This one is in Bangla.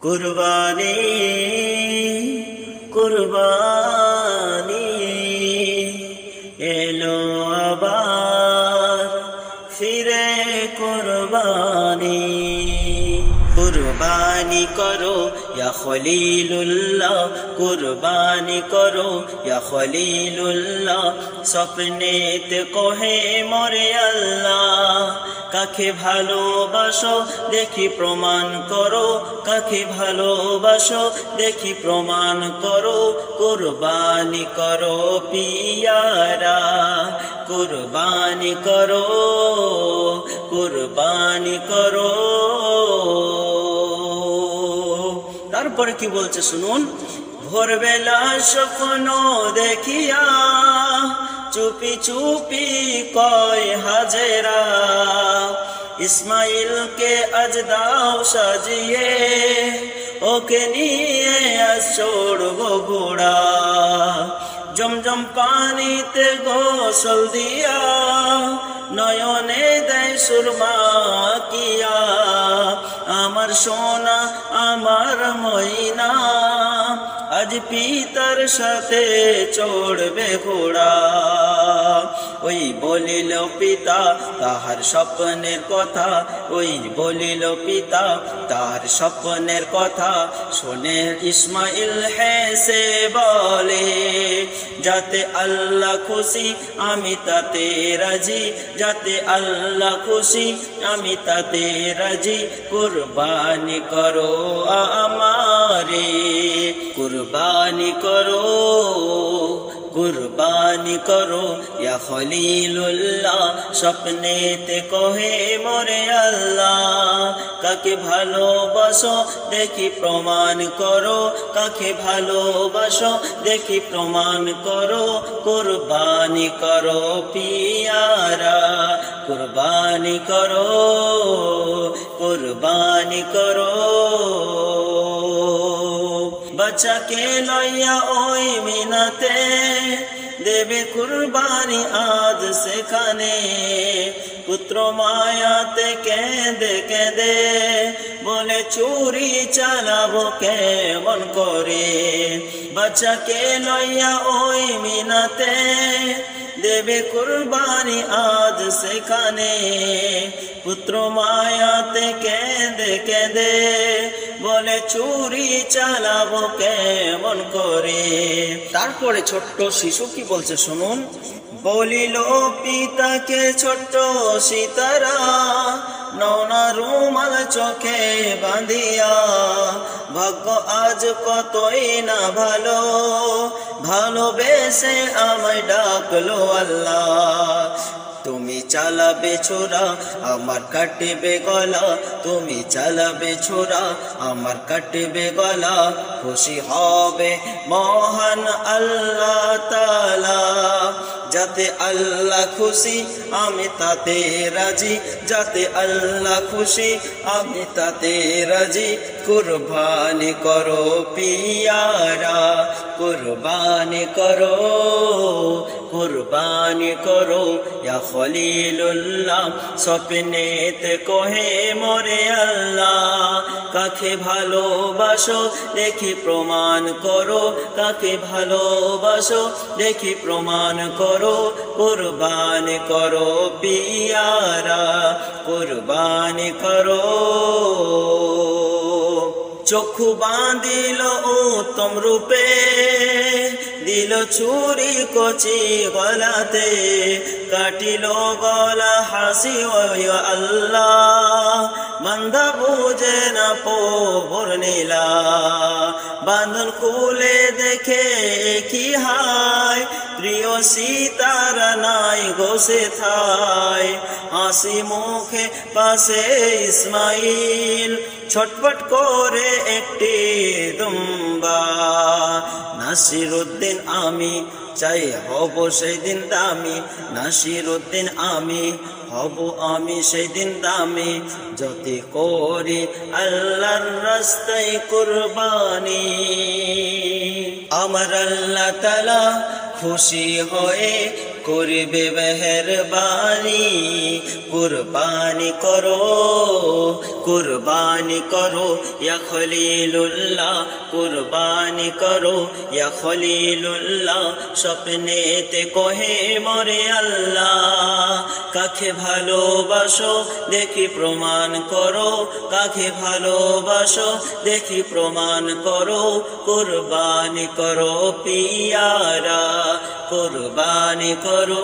কুরবানি কুরবানি এলো আবার ফিরে কুরবানি কুরবানি করো ইয়া খলিলুল্লাহ কুরবানি করো ইয়া খলিলুল্লাহ স্বপ্নেতে কহে মোরে আল্লাহ কাকে ভালোবাসো দেখি প্রমাণ করো কাকে ভালোবাসো দেখি প্রমাণ করো কুরবানি করো পিয়ারা কুরবানি করো কুরবানি করো তারপরে কি বলছে শুনুন ভোরবেলা স্বপ্ন দেখিয়া চুপি চুপি কয় হাজেরা ইসমাইলকে আজ দাও সাজিয়ে ওকে নিয়ে আজ চড়বো ঘোড়া জমজম পানিতে গোসল দিয়া নয়নে দেয় সুরমা কিয়া আমার সোনা আমার ময়না আজ পিতার সাথে চড়বে ঘোড়া ওই বলিল পিতা তাহার স্বপ্নের কথা ওই বলিল পিতা তাহার স্বপ্নের কথা শুনে ইসমাইল হেসে বলে যাতে আল্লাহ খুশি আমি তাতে রাজি যাতে আল্লাহ খুশি আমি তাতে রাজি কুরবানি করো আমারে কুরবানি করো কুরবানি করো ইয়া খলিলুল্লাহ স্বপ্নেতে কহে মোরে আল্লাহ কাকে ভালোবাসো দেখি প্রমাণ করো কাকে ভালোবাসো দেখি প্রমাণ করো কুরবানি করো পিয়ারা কুরবানি করো কুরবানি করো বাচ্চাকে লইয়া ওই মিনাতে দেবে কুরবানি আজ সেখানে পুত্র মায়াতে কেঁদে কেঁদে বলে চুরি চালাবো কেমন করে বাচ্চাকে লইয়া ওই মিনাতে দেবে কুরবানি আজ সেখানে পুত্র মায়াতে কেঁদে কেঁদে বলে চুরি চালাবো কেমন করে তারপরে ছোট্ট শিশু কি বলছে শুনুন বলিল পিতাকে ছোট্ট সীতারা নওনা রুমাল চোখে বাঁধিয়া ভাগ্য আজ কতই না ভালো ভালোবেসে আমায় ডাকলো আল্লাহ তুমি চালাবে ছোরা আমার কাটবে গলা তুমি চালাবে ছোরা আমার কাটবে গলা খুশি হবে মহান আল্লাহ তাআলা যাতে আল্লাহ খুশি আমি তাতে রাজি যাতে আল্লাহ খুশি আমি তাতে রাজি কুরবানি করো পিয়ারা কুরবানি করো কুরবানি করো ইয়া খলিলুল্লাহ স্বপ্নেতে কহে মোরে আল্লাহ কাকে ভালোবাসো দেখি প্রমাণ করো কাকে ভালোবাসো দেখি প্রমাণ করো কুরবানি করো পিয়ারা কুরবানি করো চক্ষু বাঁধিল উত্তম রূপে দিল ছুরি কচি গলাতে কাটিল গলা হাসি আল্লাহ বান্ধা বুঝে না পোবর নীলা বাঁধন খুলে দেখে কি হায় প্রিয় সীতার নাই গোসে থায় হাসি মুখে পাশে ইসমাইল ছটফট করে একটি দুম্বা নাসিরউদ্দিন আমি চাই হব সেই দিন দামি নাসিরউদ্দিন আমি হব আমি সেই দিন দামি যদি করি আল্লাহর রাস্তায় কুরবানি আমার আল্লাহ তাআলা খুশি হয়ে করবে মেহেরবানি কুরবানি করো ইয়া খলিলুল্লাহ কুরবানি করো ইয়া খলিলুল্লাহ স্বপ্নেতে কহে মোরে আল্লাহ কাকে ভালোবাসো দেখি প্রমাণ করো কাকে ভালোবাসো দেখি প্রমাণ করো কুরবানি করো পিয়ারা কুরবানি করো